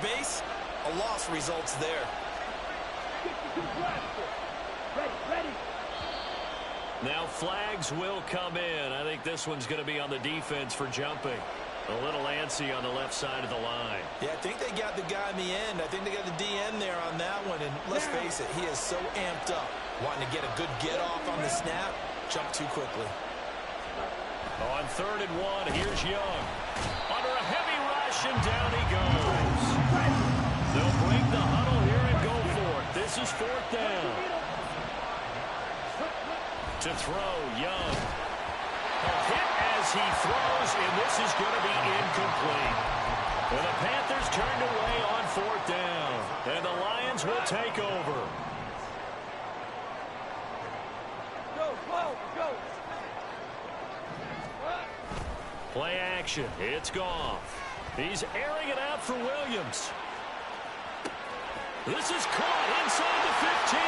base, a loss results there. Now flags will come in. I think this one's going to be on the defense for jumping. A little antsy on the left side of the line. Yeah, I think they got the guy in the end. I think they got the DN there on that one. And let's face it, he is so amped up. Wanting to get a good get off on the snap. Jump too quickly. On 3rd and 1, here's Young. Under a heavy rush, and down he goes. They'll break the huddle here and go for it. This is 4th down. To throw, Young. A hit as he throws, and this is going to be incomplete. And the Panthers turned away on 4th down. And the Lions will take over. Go. Play action. It's Goff. He's airing it out for Williams. This is caught inside the 15.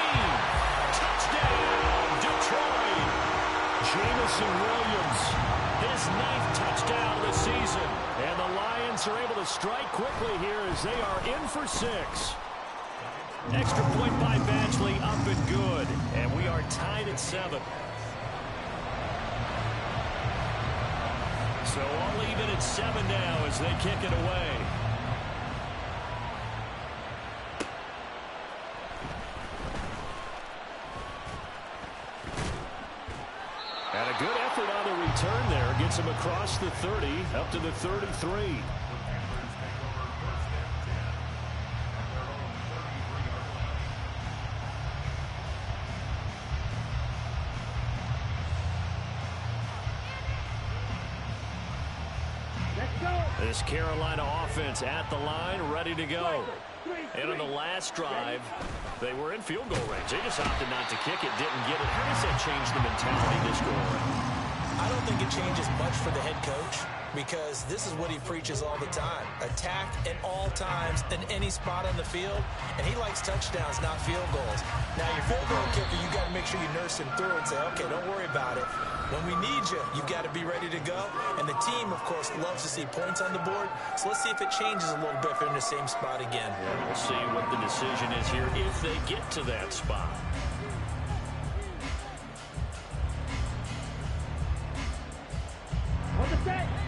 Touchdown, Detroit. Jamison Williams, his 9th touchdown of the season. And the Lions are able to strike quickly here as they are in for 6. Extra point by Batchley, up and good. And we are tied at 7. So all even at 7 now as they kick it away. And a good effort on the return there. Gets him across the 30, up to the 33. This Carolina offense at the line, ready to go. And on the last drive, they were in field goal range. They just opted not to kick it, didn't get it. How does that change the mentality this go around? I don't think it changes much for the head coach because this is what he preaches all the time. Attack at all times in any spot on the field, and he likes touchdowns, not field goals. Now, your field goal kicker, you got to make sure you nurse him through and say, okay, don't worry about it. When we need you, you've got to be ready to go. And the team, of course, loves to see points on the board. So let's see if it changes a little bit if they're in the same spot again. Yeah, we'll see what the decision is here if they get to that spot.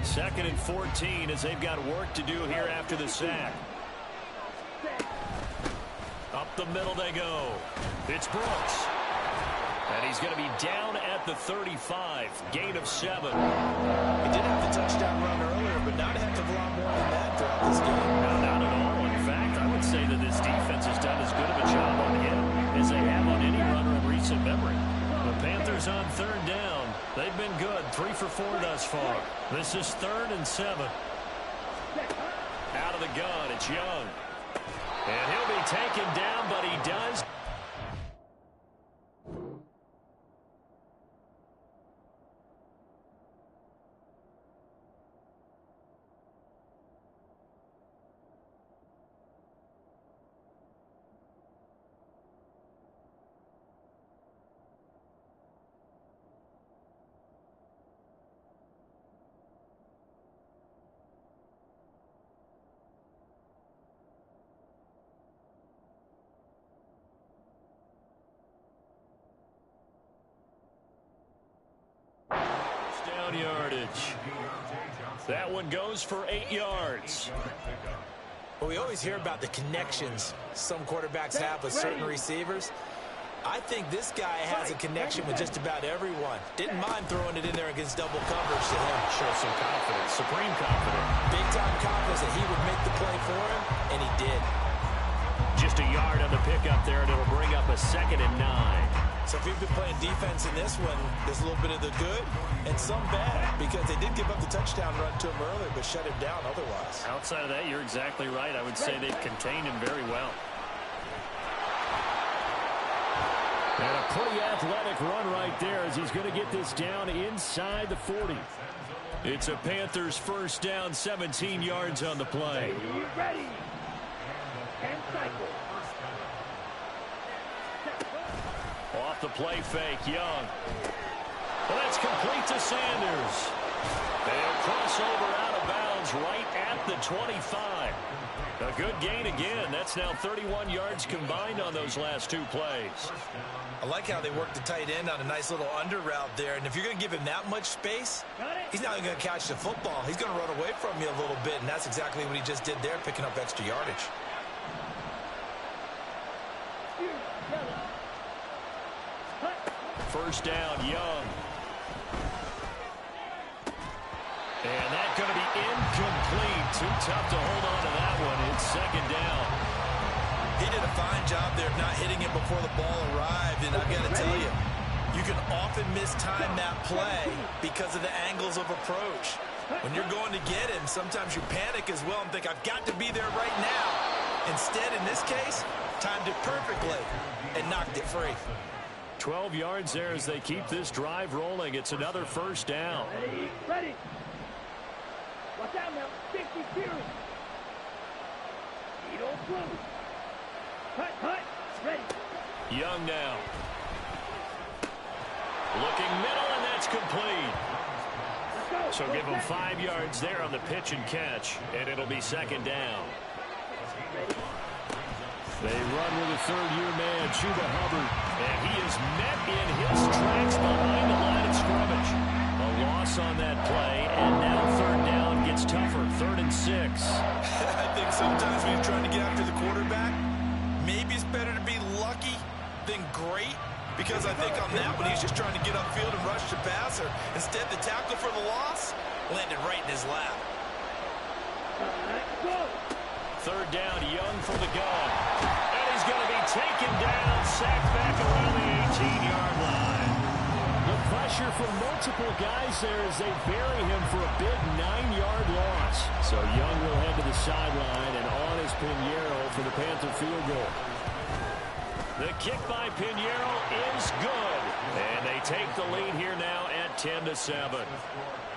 Second and 14 as they've got work to do here after the sack. Up the middle they go. It's Brooks. And he's going to be down at the 35. Gain of 7. He did have the touchdown run earlier, but not a heck of a lot more than that throughout this game. No, not at all. In fact, I would say that this defense has done as good of a job on him as they have on any runner in recent memory. The Panthers on 3rd down. They've been good. 3 for 4 thus far. This is 3rd and 7. Out of the gun, it's Young. And he'll be taken down, but he does. Yardage. That one goes for 8 yards. Well, we always hear about the connections some quarterbacks have with certain receivers. I think this guy has a connection with just about everyone. Didn't mind throwing it in there against double coverage to him. Show some confidence, supreme confidence. Big-time confidence that he would make the play for him, and he did. Just a yard on the pickup there, and it'll bring up a 2nd and 9. So if you've been playing defense in this one, there's a little bit of the good and some bad because they did give up the touchdown run to him earlier but shut him down otherwise. Outside of that, you're exactly right. I would say they've contained him very well. And a pretty athletic run right there as he's going to get this down inside the 40. It's a Panthers 1st down, 17 yards on the play. Ready. And cycle. Off the play fake, Young. Well, that's complete to Sanders. They'll cross over out of bounds right at the 25. A good gain again. That's now 31 yards combined on those last 2 plays. I like how they worked the tight end on a nice little under route there. And if you're going to give him that much space, he's not going to catch the football. He's going to run away from you a little bit, and that's exactly what he just did there, picking up extra yardage. First down, Young. And that's going to be incomplete. Too tough to hold on to that one. It's second down. He did a fine job there of not hitting it before the ball arrived. And I've got to tell you, you can often mistime that play because of the angles of approach. When you're going to get him, sometimes you panic as well and think, I've got to be there right now. Instead, in this case, timed it perfectly and knocked it free. 12 yards there as they keep this drive rolling. It's another first down. Ready. Watch out now. 50 series. You don't close. Cut. Ready. Young now. Looking middle, and that's complete. So give them 5 yards there on the pitch and catch, and it'll be second down. They run with a third-year man, Chuba Hubbard, and he is met in his tracks behind the line of scrimmage. A loss on that play, and now third down gets tougher, 3rd and 6. I think sometimes when you're trying to get after the quarterback, maybe it's better to be lucky than great, because I think on that one, he's just trying to get upfield and rush the passer. Instead, the tackle for the loss landed right in his lap. Third down, Young from the gun. And he's going to be taken down, sacked back around the 18-yard line. The pressure from multiple guys there as they bury him for a big 9-yard loss. So Young will head to the sideline, and on is Pinheiro for the Panther field goal. The kick by Pinheiro is good. And they take the lead here now at 10-7.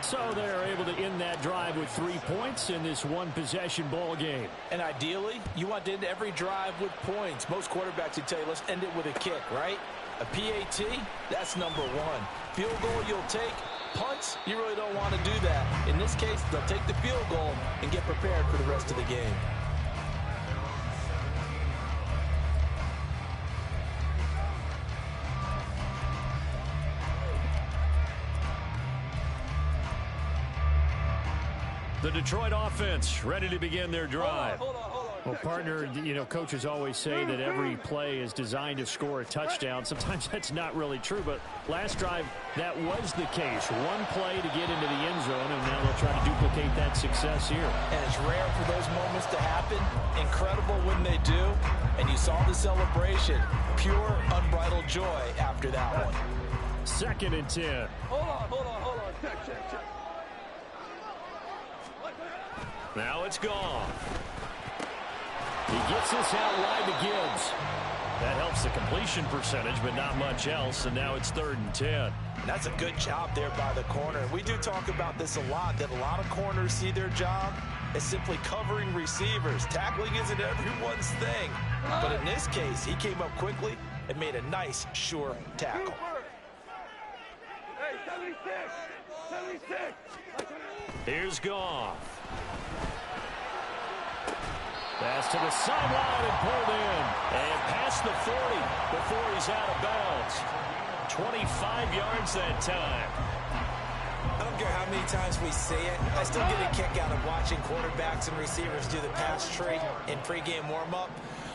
So they're able to end that drive with 3 points in this one-possession ball game. And ideally, you want to end every drive with points. Most quarterbacks would tell you, let's end it with a kick, right? A PAT, that's number 1. Field goal you'll take. Punts, you really don't want to do that. In this case, they'll take the field goal and get prepared for the rest of the game. The Detroit offense ready to begin their drive. Hold on. Well, partner, you know, coaches always say that every play is designed to score a touchdown. Sometimes that's not really true, but last drive, that was the case. One play to get into the end zone, and now they'll try to duplicate that success here. And it's rare for those moments to happen. Incredible when they do. And you saw the celebration. Pure, unbridled joy after that one. 2nd and 10. Hold on. Check. Now it's gone. He gets this out wide to Gibbs. That helps the completion percentage, but not much else, and now it's 3rd and 10. That's a good job there by the corner. We do talk about this a lot, that a lot of corners see their job as simply covering receivers. Tackling isn't everyone's thing. But in this case, he came up quickly and made a nice, sure tackle. Hey, 76. Here's Goff. Pass to the sideline and pulled in. And past the 40 before he's out of bounds. 25 yards that time. I don't care how many times we see it. I still get a kick out of watching quarterbacks and receivers do the pass tree in pregame warm-up.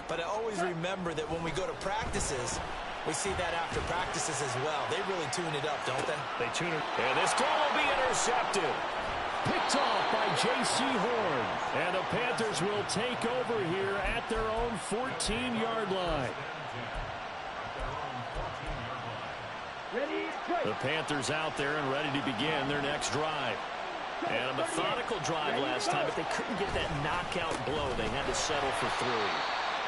But I always remember that when we go to practices, we see that after practices as well. They really tune it up, don't they? They tune it. And this throw will be intercepted. Picked off by J.C. Horn. And the Panthers will take over here at their own 14-yard line. The Panthers out there and ready to begin their next drive. And a methodical drive last time, but they couldn't get that knockout blow. They had to settle for 3.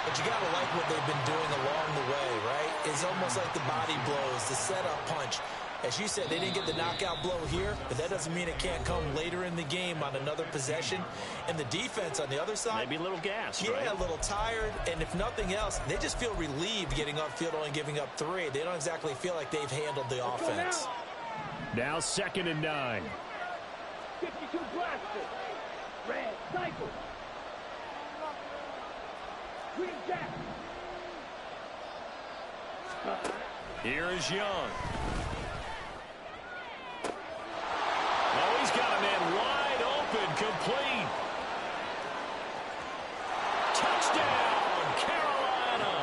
But you got to like what they've been doing along the way, right? It's almost like the body blows, the setup punch. As you said, they didn't get the knockout blow here, but that doesn't mean it can't come later in the game on another possession. And the defense on the other side, maybe a little gas, yeah, right? A little tired. And if nothing else, they just feel relieved getting upfield only giving up 3. They don't exactly feel like they've handled the offense. Now 2nd and 9. 52 blaster. Red cycle. Green Jack. Here is Young. Oh, he's got a man wide open, complete. Touchdown, Carolina.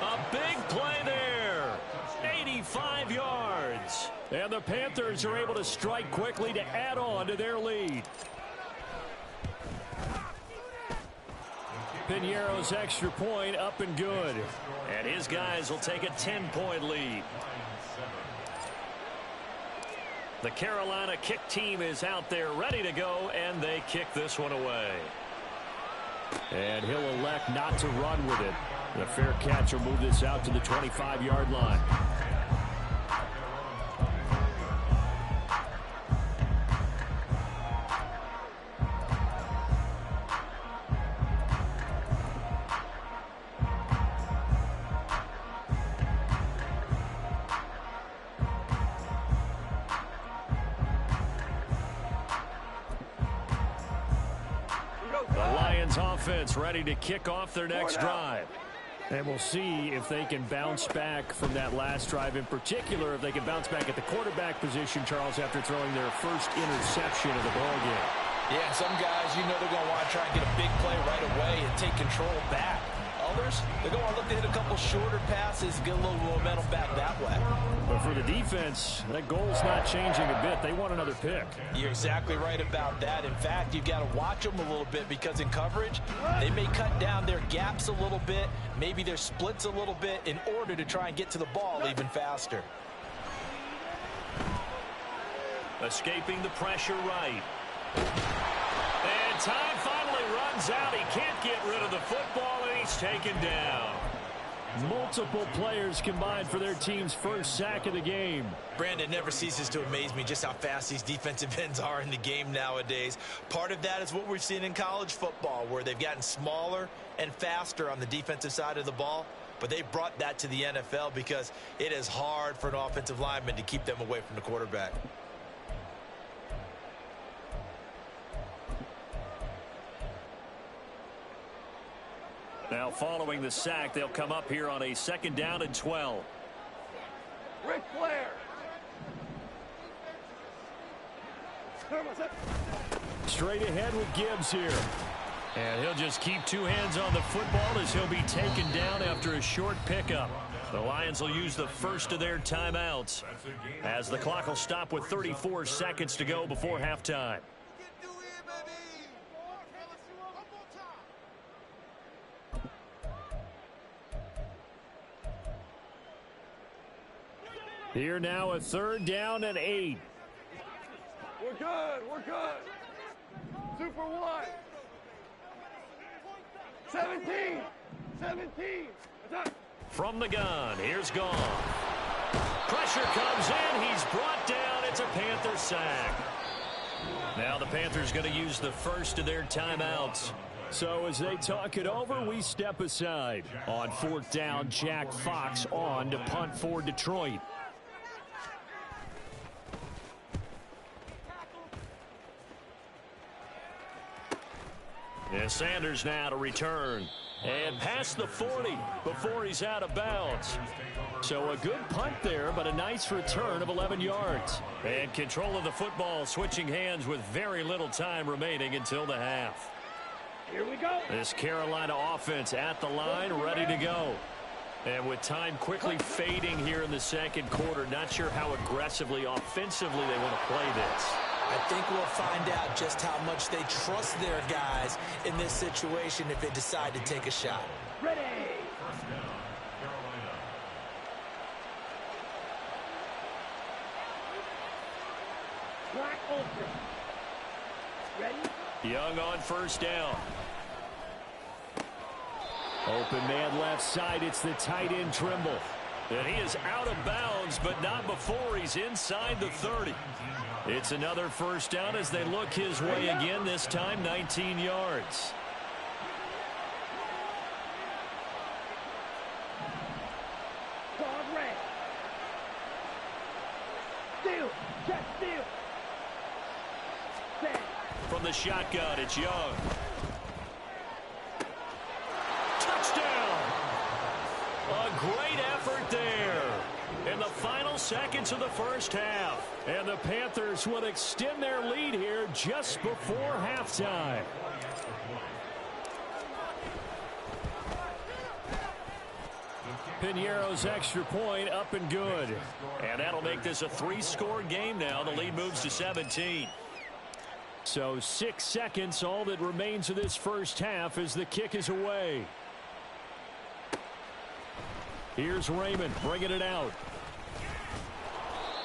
A big play there. 85 yards. And the Panthers are able to strike quickly to add on to their lead. Piñeiro's extra point up and good. And his guys will take a 10-point lead. The Carolina kick team is out there ready to go, and they kick this one away. And he'll elect not to run with it. The fair catch will move this out to the 25-yard line. Offense ready to kick off their next drive. And we'll see if they can bounce back from that last drive, in particular if they can bounce back at the quarterback position, Charles, after throwing their first interception of the ballgame. Yeah, some guys, you know, they're going to want to try and get a big play right away and take control back. Others, they're going to look to hit a couple shorter passes, get a little momentum back that way. But for the defense, that goal's not changing a bit. They want another pick. You're exactly right about that. In fact, you've got to watch them a little bit because in coverage, they may cut down their gaps a little bit, maybe their splits a little bit in order to try and get to the ball even faster. Escaping the pressure right. And time finally runs out. He can't get rid of the football, and he's taken down. Multiple players combined for their team's first sack of the game. Brandon, never ceases to amaze me just how fast these defensive ends are in the game nowadays. Part of that is what we've seen in college football, where they've gotten smaller and faster on the defensive side of the ball. But they brought that to the NFL because it is hard for an offensive lineman to keep them away from the quarterback. Now following the sack, they'll come up here on a 2nd down and 12. Ric Flair. Straight ahead with Gibbs here. And he'll just keep two hands on the football as he'll be taken down after a short pickup. The Lions will use the first of their timeouts as the clock will stop with 34 seconds to go before halftime. Here now a 3rd down and 8. We're good. We're good. 2 for 1. 17. 17. Attack. From the gun, here's Gone. Pressure comes in. He's brought down. It's a Panther sack. Now the Panthers going to use the first of their timeouts. So as they talk it over, we step aside. On 4th down, Jack Fox on to punt for Detroit. And Sanders now to return. And past the 40 before he's out of bounds. So a good punt there, but a nice return of 11 yards. And control of the football switching hands with very little time remaining until the half. Here we go. This Carolina offense at the line, ready to go. And with time quickly fading here in the 2nd quarter, not sure how aggressively, offensively they want to play this. I think we'll find out just how much they trust their guys in this situation if they decide to take a shot. Ready. Black open. Ready. Young on 1st down. Open man left side. It's the tight end Trimble. And he is out of bounds, but not before he's inside the 30. It's another 1st down as they look his way again, this time 19 yards. Dog red. Steal. Check steal. From the shotgun, it's Young. Great effort there in the final seconds of the first half. And the Panthers will extend their lead here just before halftime. Piñeiro's extra point up and good. And that'll make this a 3-score game now. The lead moves to 17. So 6 seconds, all that remains of this first half as the kick is away. Here's Raymond bringing it out.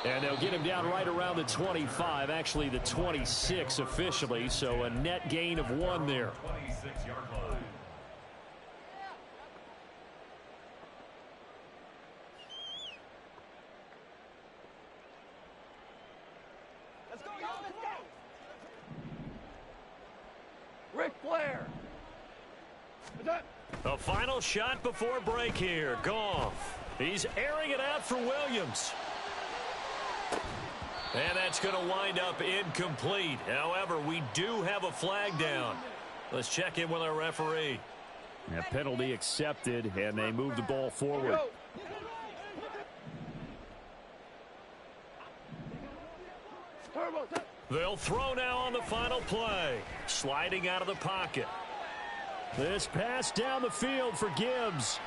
And they'll get him down right around the 25, actually the 26 officially, so a net gain of 1 there. Let's go, y'all, let's go! Ric Flair! The final shot before break here. Goff. He's airing it out for Williams. And that's going to wind up incomplete. However, we do have a flag down. Let's check in with our referee. A penalty accepted, and they move the ball forward. They'll throw now on the final play. Sliding out of the pocket. This pass down the field for Gibbs.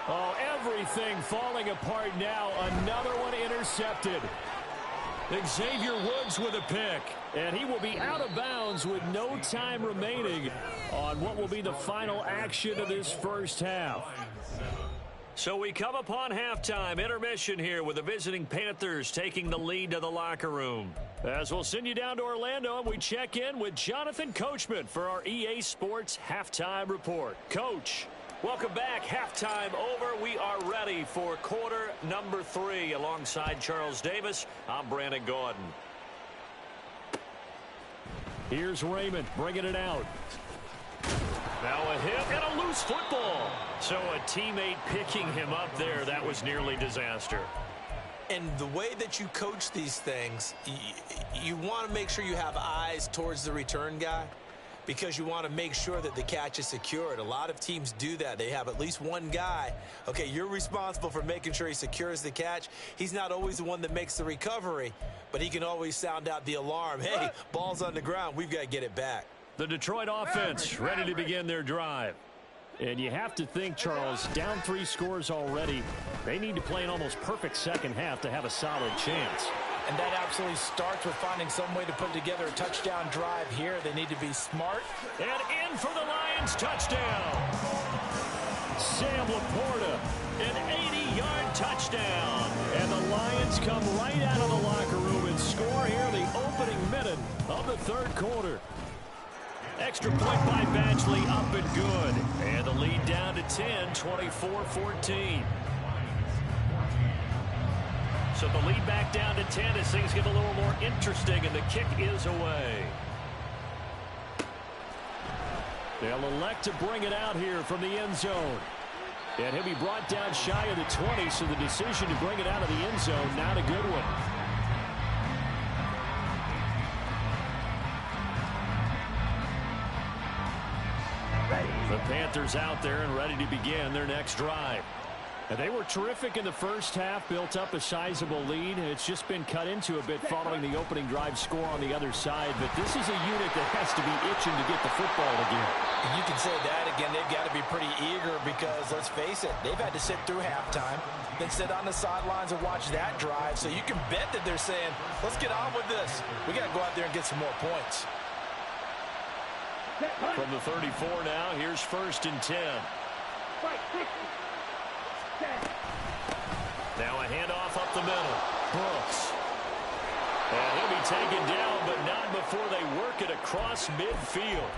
Oh, everything falling apart now. Another one intercepted. Xavier Woods with a pick. And he will be out of bounds with no time remaining on what will be the final action of this first half. So we come upon halftime intermission here with the visiting Panthers taking the lead to the locker room. As we'll send you down to Orlando and we check in with Jonathan Coachman for our EA Sports Halftime Report. Coach, welcome back. Halftime over. We are ready for quarter number 3 alongside Charles Davis. I'm Brandon Gordon. Here's Raymond bringing it out. Now a hit and a loose football. So a teammate picking him up there, that was nearly disaster. And the way that you coach these things, you want to make sure you have eyes towards the return guy because you want to make sure that the catch is secured. A lot of teams do that. They have at least one guy. Okay, you're responsible for making sure he secures the catch. He's not always the one that makes the recovery, but he can always sound out the alarm. Hey, ball's on the ground. We've got to get it back. The Detroit offense ready to begin their drive. And you have to think, Charles, down 3 scores already. They need to play an almost perfect second half to have a solid chance. And that absolutely starts with finding some way to put together a touchdown drive here. They need to be smart. And in for the Lions touchdown. Sam Laporta, an 80-yard touchdown. And the Lions come right out of the locker room and score here in the opening minute of the third quarter. Extra point by Badgley, up and good. And the lead down to 10, 24-14. So the lead back down to 10 as things get a little more interesting, and the kick is away. They'll elect to bring it out here from the end zone. And he'll be brought down shy of the 20, so the decision to bring it out of the end zone, not a good one. The Panthers out there and ready to begin their next drive. And they were terrific in the first half, built up a sizable lead. It's just been cut into a bit following the opening drive score on the other side. But this is a unit that has to be itching to get the football again. You can say that again. They've got to be pretty eager because, let's face it, they've had to sit through halftime, then sit on the sidelines and watch that drive. So you can bet that they're saying, let's get on with this. We got to go out there and get some more points. From the 34 now, here's 1st and 10. Now a handoff up the middle. Brooks. And he'll be taken down, but not before they work it across midfield.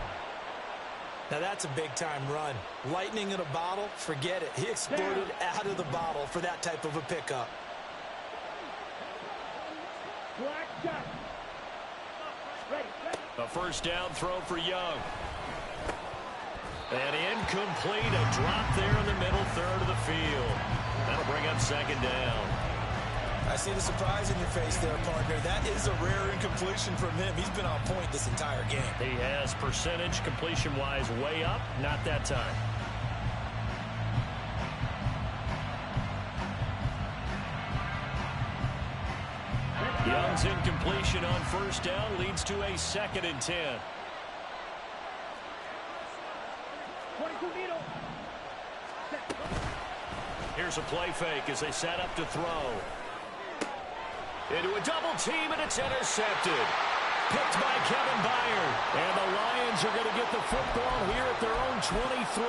Now that's a big-time run. Lightning in a bottle, forget it. He exploded out of the bottle for that type of a pickup. A first down throw for Young. And incomplete, a drop there in the middle third of the field. That'll bring up 2nd down. I see the surprise in your face there, partner. That is a rare incompletion from him. He's been on point this entire game. He has percentage completion-wise way up, not that time. Williams incompletion on first down leads to a 2nd and 10. 22 needle. Here's a play fake as they set up to throw. Into a double team, and it's intercepted. Picked by Kevin Byard. And the Lions are going to get the football here at their own 23.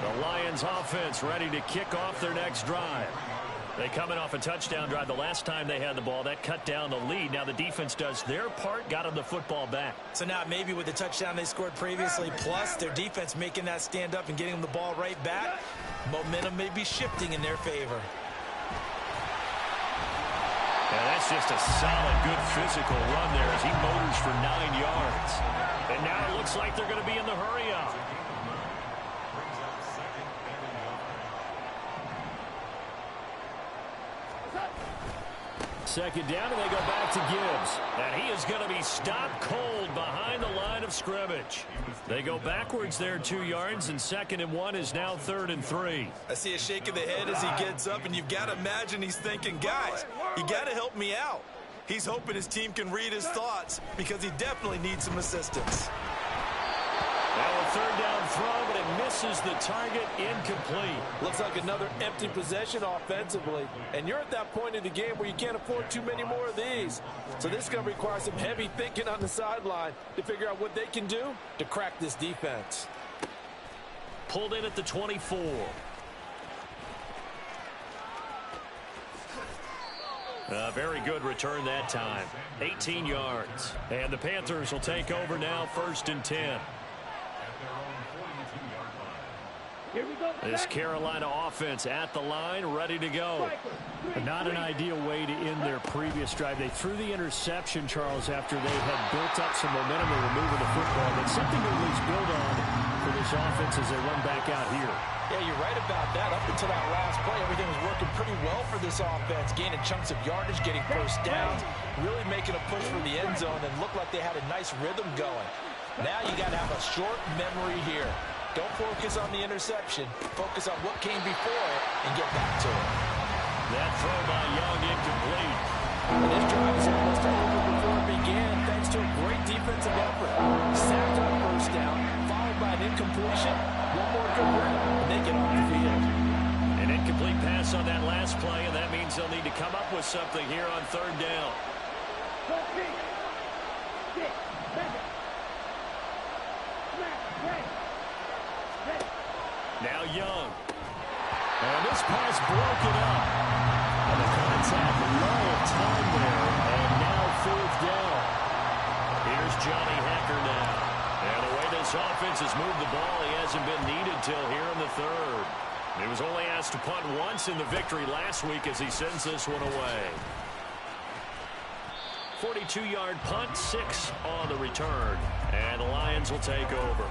The Lions offense ready to kick off their next drive. They coming off a touchdown drive the last time they had the ball. That cut down the lead. Now the defense does their part, got them the football back. So now maybe with the touchdown they scored previously, plus their defense making that stand up and getting them the ball right back, momentum may be shifting in their favor. And that's just a solid, good physical run there as he motors for 9 yards. And now it looks like they're going to be in the hurry-up. Second down, and they go back to Gibbs. And he is going to be stopped cold behind the line of scrimmage. They go backwards there 2 yards, and 2nd and 1 is now 3rd and 3. I see a shake of the head as he gets up, and you've got to imagine he's thinking, guys, you got to help me out. He's hoping his team can read his thoughts because he definitely needs some assistance. Now a 3rd down throw, but it misses the target, incomplete. Looks like another empty possession offensively. And you're at that point in the game where you can't afford too many more of these. So this is going to require some heavy thinking on the sideline to figure out what they can do to crack this defense. Pulled in at the 24. A very good return that time. 18 yards. And the Panthers will take over now, 1st and 10. Here we go. This Carolina offense at the line, ready to go. Not an ideal way to end their previous drive. They threw the interception, Charles, after they had built up some momentum. They were moving the football, but something to at least build on for this offense as they run back out here. Yeah, you're right about that. Up until that last play, everything was working pretty well for this offense. Gaining chunks of yardage, getting first downs, really making a push for the end zone, and looked like they had a nice rhythm going. Now you got to have a short memory here. Don't focus on the interception. Focus on what came before it and get back to it. That throw by Young incomplete. And this drive is almost over before it began thanks to a great defensive effort. Sacked on first down, followed by an incompletion. One more good run, and they get off the field. An incomplete pass on that last play, and that means they'll need to come up with something here on 3rd down. Now Young. And this pass broken up. And the contact low time there. And now 4th down. Here's Johnny Hecker now. And the way this offense has moved the ball, he hasn't been needed till here in the 3rd. He was only asked to punt once in the victory last week as he sends this one away. 42-yard punt, 6 on the return. And the Lions will take over.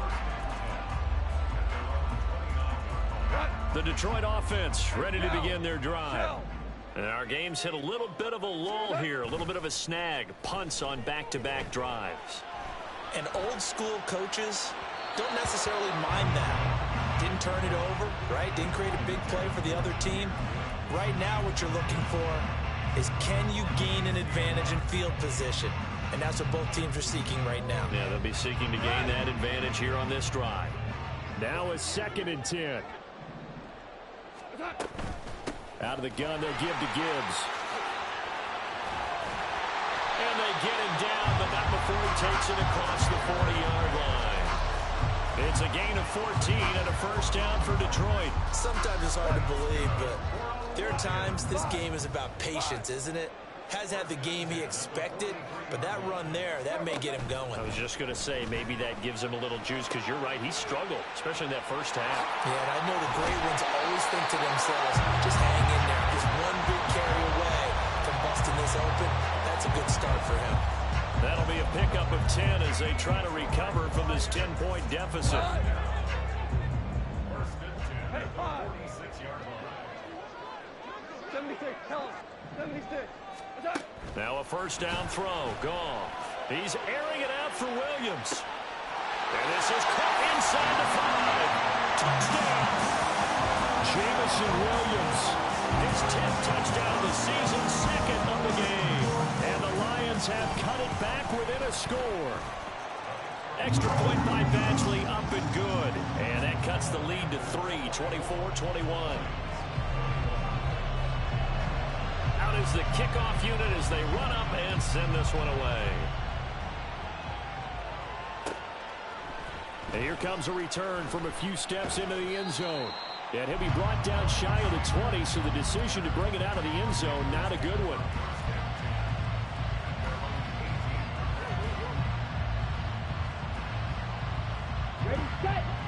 The Detroit offense ready to begin their drive. And our game's hit a little bit of a lull here, a little bit of a snag. Punts on back-to-back drives. And old school coaches don't necessarily mind that. Didn't turn it over, right? Didn't create a big play for the other team. Right now what you're looking for is can you gain an advantage in field position? And that's what both teams are seeking right now. Yeah, they'll be seeking to gain that advantage here on this drive. Now a 2nd and 10. Out of the gun, they'll give to Gibbs. And they get him down, but not before he takes it across the 40-yard line. It's a gain of 14 and a first down for Detroit. Sometimes it's hard to believe, but there are times this game is about patience, isn't it? Has had the game he expected, but that run there, that may get him going. I was just going to say, maybe that gives him a little juice, because you're right, he struggled, especially in that first half. Yeah, and I know the great ones always think to themselves, just hang in there. Just one big carry away from busting this open. That's a good start for him. That'll be a pickup of 10 as they try to recover from this 10-point deficit. Hey, 76, tell him. 76. Now a first down throw. Goff. He's airing it out for Williams. And this is caught inside the 5. Touchdown. Jameson Williams His 10th touchdown of the season, second of the game. And the Lions have cut it back within a score. Extra point by Badgley, up and good. And that cuts the lead to 3, 24-21. Out is the kickoff unit as they run up and send this one away. And here comes a return from a few steps into the end zone. And he'll be brought down shy of the 20, so the decision to bring it out of the end zone, not a good one.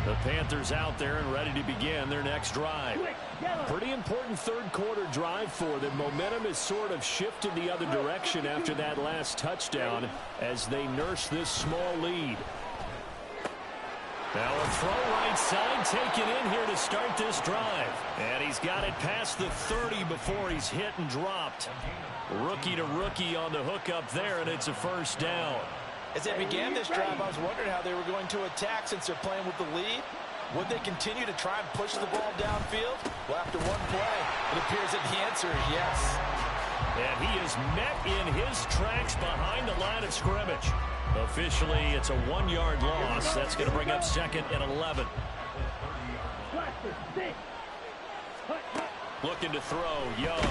The Panthers out there and ready to begin their next drive. Pretty important third quarter drive for them. Momentum has sort of shifted the other direction after that last touchdown as they nurse this small lead. Now a throw right side taken in here to start this drive. And he's got it past the 30 before he's hit and dropped. Rookie to rookie on the hook up there, and it's a first down. As they began this drive, I was wondering how they were going to attack since they're playing with the lead. Would they continue to try and push the ball downfield? Well, after one play, it appears that the answer is yes. And he is met in his tracks behind the line of scrimmage. Officially, it's a 1-yard loss. That's going to bring up second and 11. Looking to throw, Young.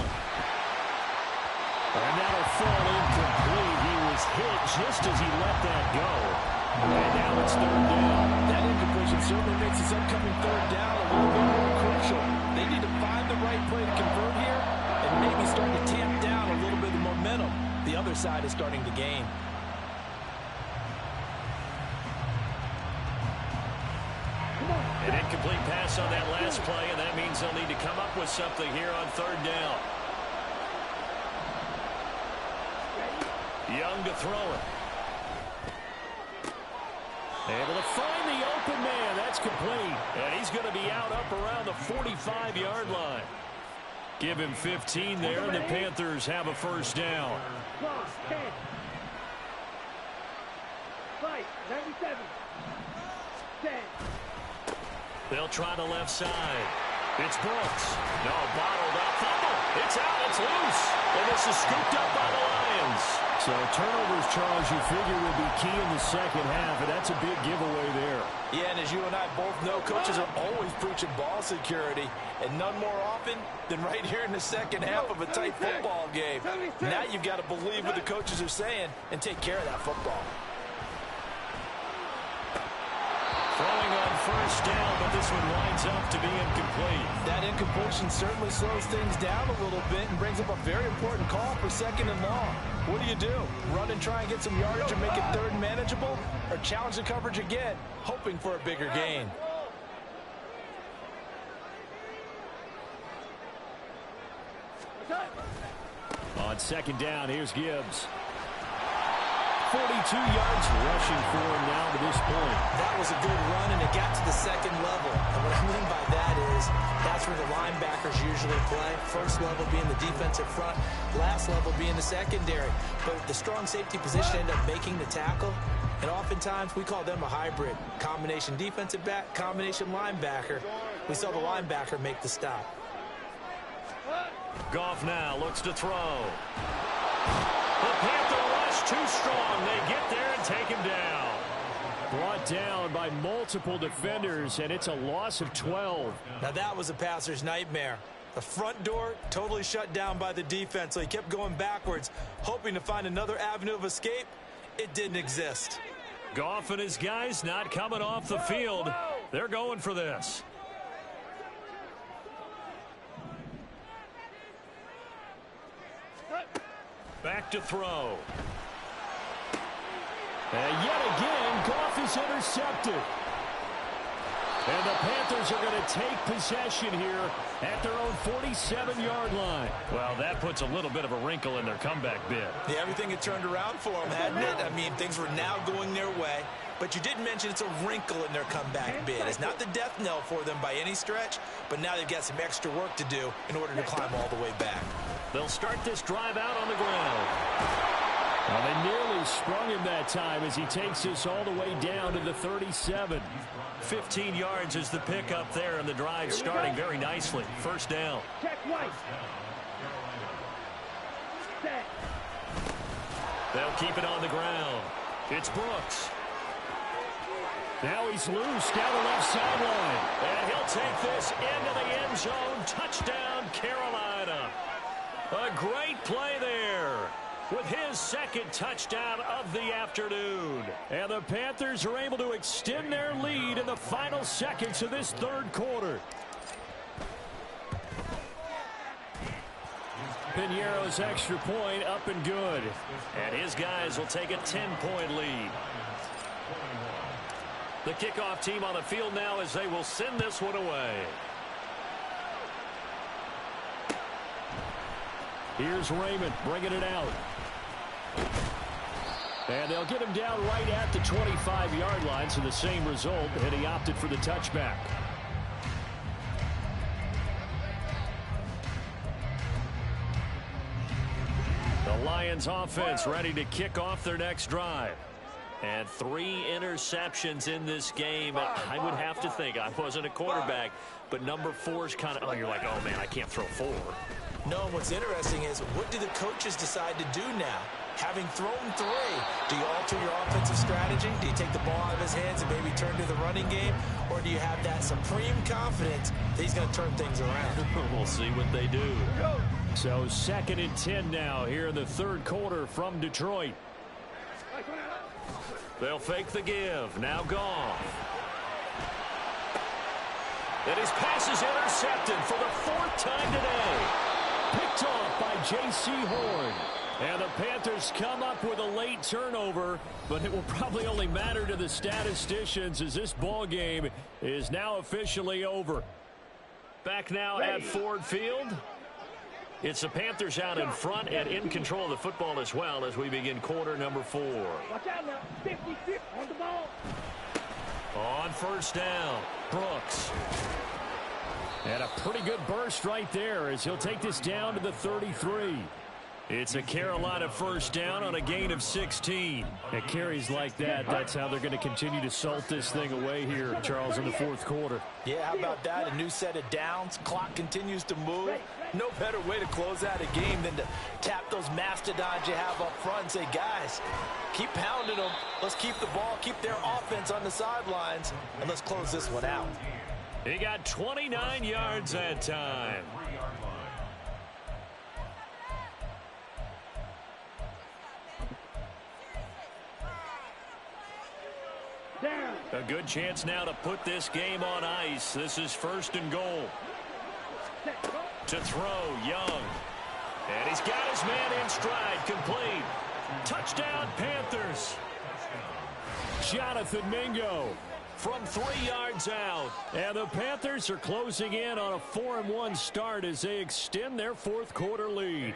And that'll fall incomplete. He was hit just as he let that go. And now it's third down. That incompletion certainly makes this upcoming third down a little bit more crucial. They need to find the right play to convert here and maybe start to tamp down a little bit of momentum. The other side is starting to gain. An incomplete pass on that last play, and that means they'll need to come up with something here on third down. Young to throw it. Able to find the open man. That's complete. And he's going to be out up around the 45-yard line. Give him 15 there, and the Panthers have a first down. 10. 97. 10. They'll try the left side. It's Brooks. No, bottled up. Fumble. It's out. It's loose. And this is scooped up by the Lions. So turnovers, Charles, you figure will be key in the second half, and that's a big giveaway there. Yeah, and as you and I both know, coaches are always preaching ball security, and none more often than right here in the second half of a tight football game. Now you've got to believe what the coaches are saying and take care of that football. Throwing on first down, but this one winds up to be incomplete. That incompletion certainly slows things down a little bit and brings up a very important call for second and long. What do? Run and try and get some yardage and make it third and manageable? Or challenge the coverage again, hoping for a bigger gain? On second down, here's Gibbs. 42 yards rushing for him now to this point. That was a good run, and it got to the second level. And what I mean by that is that's where the linebackers usually play. First level being the defensive front, last level being the secondary. But the strong safety position ended up making the tackle. And oftentimes we call them a hybrid. Combination defensive back, combination linebacker. We saw the linebacker make the stop. Goff now looks to throw. The Panther rush too strong. They get there and take him down. Brought down by multiple defenders, and it's a loss of 12. Now that was a passer's nightmare. The front door totally shut down by the defense, so he kept going backwards, hoping to find another avenue of escape. It didn't exist. Goff and his guys not coming off the field. They're going for this. Back to throw. And yet again, Goff is intercepted. And the Panthers are going to take possession here at their own 47-yard line. Well, that puts a little bit of a wrinkle in their comeback bid. Yeah, everything had turned around for them, hadn't it? I mean, things were now going their way. But you did mention it's a wrinkle in their comeback bid. It's not the death knell for them by any stretch, but now they've got some extra work to do in order to climb all the way back. They'll start this drive out on the ground. Well, they nearly sprung him that time as he takes this all the way down to the 37. 15 yards is the pickup there, and the drive starting very nicely. First down. Check right. Set. They'll keep it on the ground. It's Brooks. Now he's loose down the left sideline. And he'll take this into the end zone. Touchdown, Carolina. A great play there with his second touchdown of the afternoon. And the Panthers are able to extend their lead in the final seconds of this third quarter. Piñeiro's extra point up and good. And his guys will take a 10-point lead. The kickoff team on the field now as they will send this one away. Here's Raymond bringing it out. And they'll get him down right at the 25-yard line, so the same result, and he opted for the touchback. The Lions offense ready to kick off their next drive. And 3 interceptions in this game. I would have to think, I wasn't a quarterback, but number 4 is kind of, oh, you're like, oh, man, I can't throw 4. No, and what's interesting is, what do the coaches decide to do now? Having thrown 3, do you alter your offensive strategy? Do you take the ball out of his hands and maybe turn to the running game? Or do you have that supreme confidence that he's going to turn things around? We'll see what they do. So 2nd and 10 now here in the third quarter from Detroit. They'll fake the give. Now Goff. And his pass is intercepted for the 4th time today. Picked off by J.C. Horn. And the Panthers come up with a late turnover, but it will probably only matter to the statisticians as this ball game is now officially over. Back now at Ford Field. It's the Panthers out in front and in control of the football as well as we begin quarter number 4. Watch out now. 50 on the ball. On first down, Brooks. And a pretty good burst right there as he'll take this down to the 33. It's a Carolina first down on a gain of 16. At carries like that, that's how they're going to continue to salt this thing away here, Charles, in the fourth quarter. Yeah, how about that? A new set of downs. Clock continues to move. No better way to close out a game than to tap those mastodons you have up front and say, guys, keep pounding them. Let's keep the ball, keep their offense on the sidelines, and let's close this one out. He got 29 yards that time. A good chance now to put this game on ice. This is 1st and goal. To throw, Young. And he's got his man in stride, complete. Touchdown, Panthers. Jonathan Mingo from 3 yards out. And the Panthers are closing in on a 4-1 start as they extend their fourth quarter lead.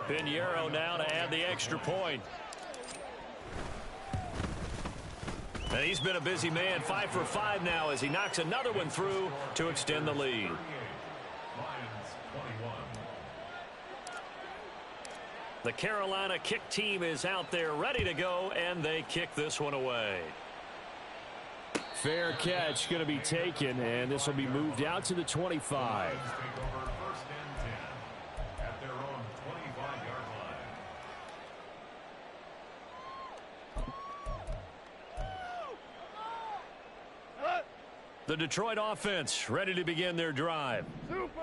Piñeiro now to add the extra point. And he's been a busy man, 5 for 5 now as he knocks another one through to extend the lead. The Carolina kick team is out there ready to go, and they kick this one away. Fair catch going to be taken, and this will be moved out to the 25. The Detroit offense ready to begin their drive.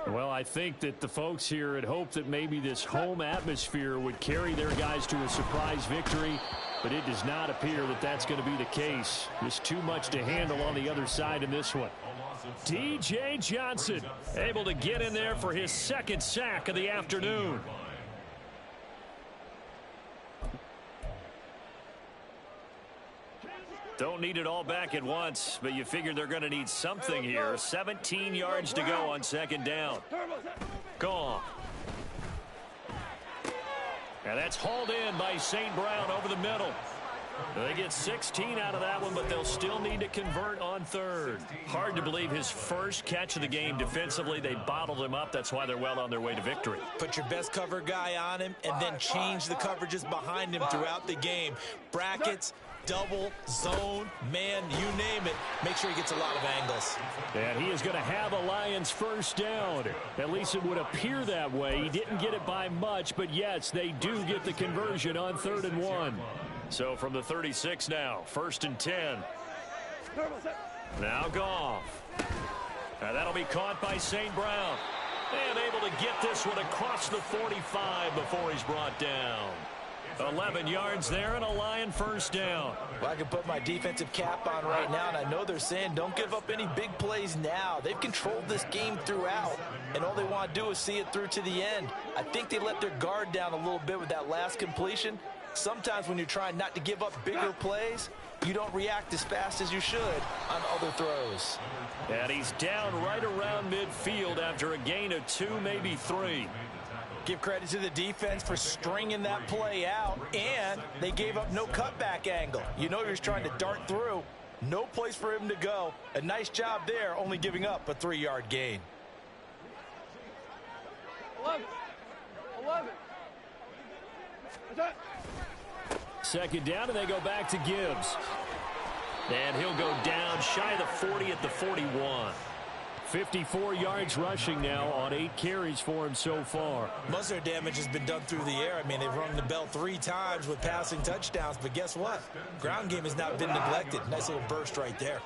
Well, I think that the folks here had hoped that maybe this home atmosphere would carry their guys to a surprise victory, but it does not appear that that's going to be the case. There's too much to handle on the other side in this one. D.J. Johnson able to get in there for his 2nd sack of the afternoon. Don't need it all back at once, but you figure they're going to need something here. 17 yards to go on 2nd down. Gone. And that's hauled in by St. Brown over the middle. They get 16 out of that one, but they'll still need to convert on third. Hard to believe his first catch of the game defensively. They bottled him up. That's why they're well on their way to victory. Put your best cover guy on him and then change the coverages behind him throughout the game. Brackets, double, zone, man, you name it. Make sure he gets a lot of angles. And he is going to have a Lions first down. At least it would appear that way. He didn't get it by much, but yes, they do get the conversion on 3rd and 1. So from the 36 now, 1st and 10. Now Goff. And that'll be caught by St. Brown. And able to get this one across the 45 before he's brought down. 11 yards there and a Lion first down. Well, I can put my defensive cap on right now, and I know they're saying don't give up any big plays now. They've controlled this game throughout, and all they want to do is see it through to the end. I think they let their guard down a little bit with that last completion. Sometimes when you're trying not to give up bigger plays, you don't react as fast as you should on other throws. And he's down right around midfield after a gain of 2, maybe 3. Give credit to the defense for stringing that play out, and they gave up no cutback angle. You know you're trying to dart through. No place for him to go. A nice job there, only giving up a 3-yard gain. 11. 11. Second down, and they go back to Gibbs. And he'll go down shy of the 40 at the 41. 54 yards rushing now on 8 carries for him so far. Most of their damage has been done through the air. I mean, they've rung the bell 3 times with passing touchdowns, but guess what? Ground game has not been neglected. Nice little burst right there.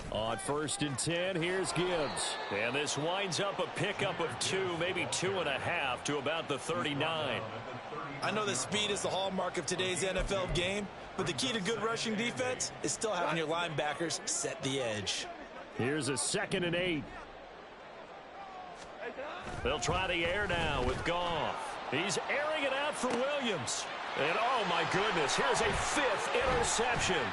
On 1st and 10, here's Gibbs. And this winds up a pickup of 2, maybe 2.5 to about the 39. I know that speed is the hallmark of today's NFL game, but the key to good rushing defense is still having your linebackers set the edge. Here's a 2nd and 8. They'll try the air now with Goff. He's airing it out for Williams. And oh my goodness, here's a 5th interception.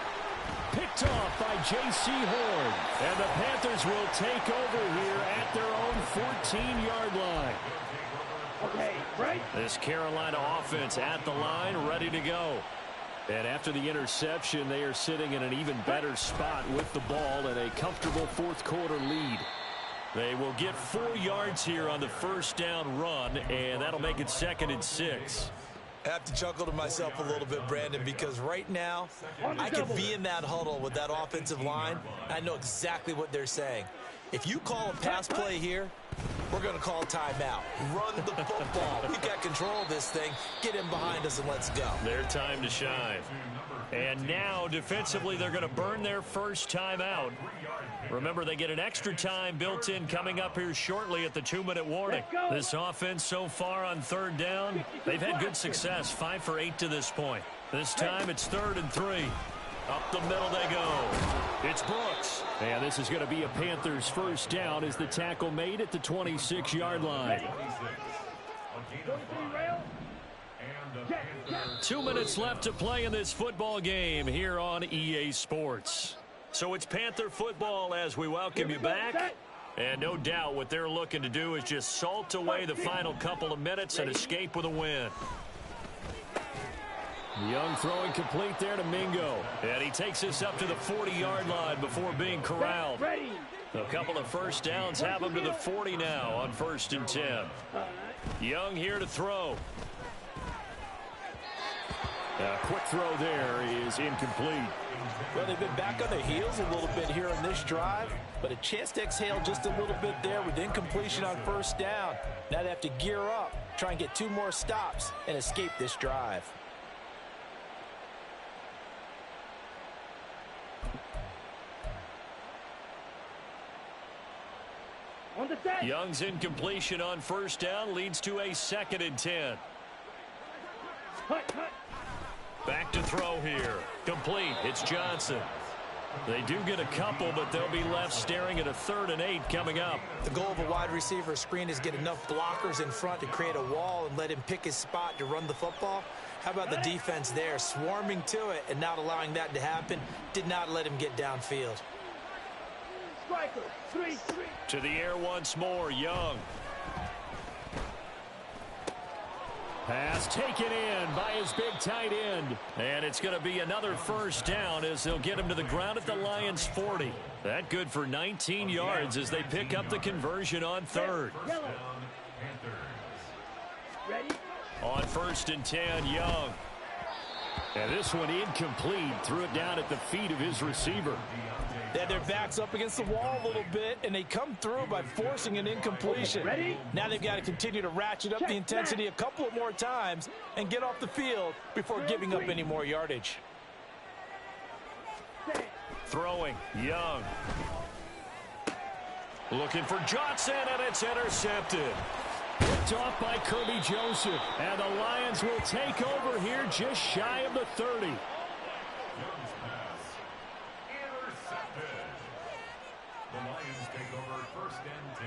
Picked off by J.C. Horn. And the Panthers will take over here at their own 14-yard line. Okay, right. This Carolina offense at the line, ready to go. And after the interception, they are sitting in an even better spot with the ball and a comfortable 4th quarter lead. They will get 4 yards here on the first down run, and that'll make it 2nd and 6. I have to chuckle to myself a little bit, Brandon, because right now I could be in that huddle with that offensive line. I know exactly what they're saying. If you call a pass play here, we're going to call a timeout. Run the football. We've got control of this thing. Get in behind us and let's go. Their time to shine. And now, defensively, they're going to burn their first timeout. Remember, they get an extra time built in coming up here shortly at the 2-minute warning. This offense so far on 3rd down, they've had good success, 5 for 8 to this point. This time it's 3rd and 3. Up the middle they go. It's Brooks. And this is going to be a Panthers first down as the tackle made at the 26-yard line. 2 minutes left to play in this football game here on EA Sports. So it's Panther football as we welcome you back. And no doubt what they're looking to do is just salt away the final couple of minutes and escape with a win. Young throwing complete there to Mingo. And he takes this up to the 40-yard line before being corralled. A couple of first downs have him to the 40 now on 1st and 10. Young here to throw. A quick throw there is incomplete. Well, they've been back on their heels a little bit here on this drive, but a chance to exhale just a little bit there with incompletion on 1st down. Now they have to gear up, try and get 2 more stops, and escape this drive. Young's incompletion on 1st down leads to a 2nd and 10. Back to throw here. Complete. It's Johnson. They do get a couple, but they'll be left staring at a 3rd and 8 coming up. The goal of a wide receiver screen is get enough blockers in front to create a wall and let him pick his spot to run the football. How about the defense there, swarming to it and not allowing that to happen? Did not let him get downfield. Striker, 3-3. To the air once more, Young. Pass taken in by his big tight end. And it's going to be another first down as they'll get him to the ground at the Lions' 40. That good for 19 yards as they pick up the conversion on third. Ready? On 1st and 10, Young. And this one incomplete. Threw it down at the feet of his receiver. They had their backs up against the wall a little bit, and they come through by forcing an incompletion. Ready? Now they've got to continue to ratchet up the intensity a couple of more times and get off the field before giving up any more yardage. Throwing, Young. Looking for Johnson, and it's intercepted. Picked off by Kirby Joseph, and the Lions will take over here just shy of the 30. The Lions take over 1st and 10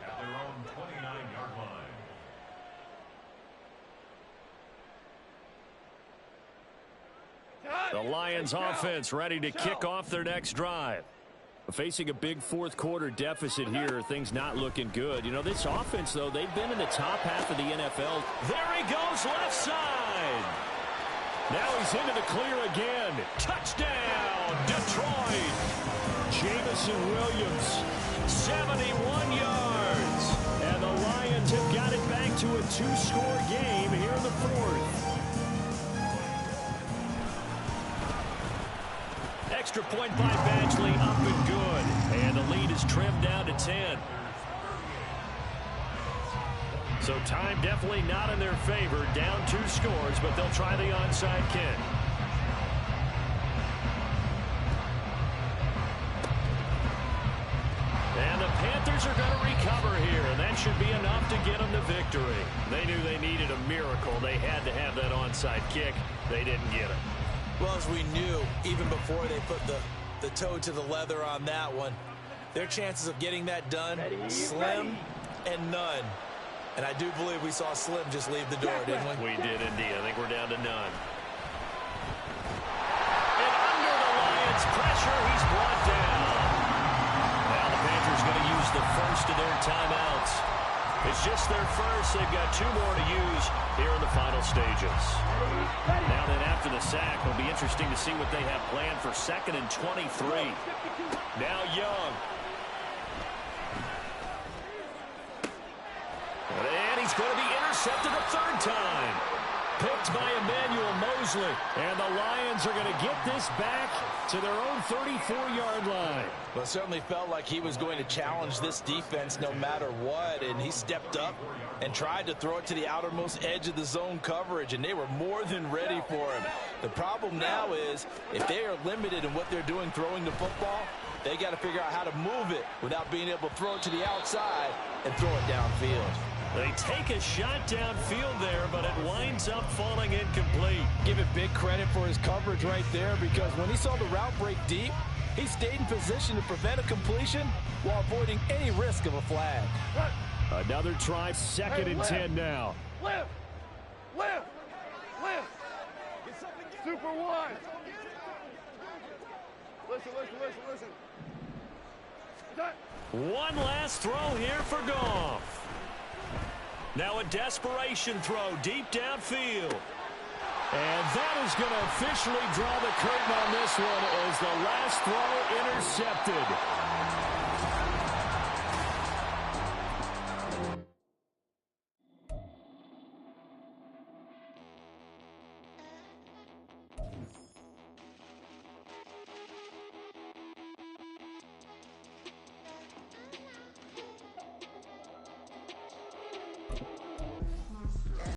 at their own 29-yard line. The Lions offense ready to kick off their next drive. Facing a big fourth-quarter deficit here, things not looking good. You know, this offense, though, they've been in the top half of the NFL. There he goes, left side. Now he's into the clear again. Touchdown, Detroit. Jameson Williams, 71 yards. And the Lions have got it back to a 2-score game here in the fourth. Extra point by Badgley, up and good. And the lead is trimmed down to 10. So time definitely not in their favor. Down 2 scores, but they'll try the onside kick. And the Panthers are going to recover here, and that should be enough to get them to victory. They knew they needed a miracle. They had to have that onside kick. They didn't get it. Well, as we knew, even before they put the toe to the leather on that one, their chances of getting that done, slim and none. And I do believe we saw Slim just leave the door, didn't we? We did indeed. I think we're down to none. And under the Lions' pressure, he's brought down. Now the Panthers going to use the first of their timeouts. It's just their first. They've got 2 more to use here in the final stages. Now then, after the sack, it'll be interesting to see what they have planned for 2nd and 23. Now Young. And he's going to be intercepted a 3rd time. Picked by Emmanuel Mosley. And the Lions are going to get this back to their own 34-yard line. Well, it certainly felt like he was going to challenge this defense no matter what, and he stepped up and tried to throw it to the outermost edge of the zone coverage, and they were more than ready for him. The problem now is if they are limited in what they're doing throwing the football, they got to figure out how to move it without being able to throw it to the outside and throw it downfield. They take a shot downfield there, but it winds up falling incomplete. Give it big credit for his coverage right there, because when he saw the route break deep, he stayed in position to prevent a completion while avoiding any risk of a flag. Another try, 2nd and 10 now. Left! Left! Left! Super one! Listen, listen, listen, listen. One last throw here for Goff. Now a desperation throw deep downfield. And that is going to officially draw the curtain on this one as the last throw intercepted.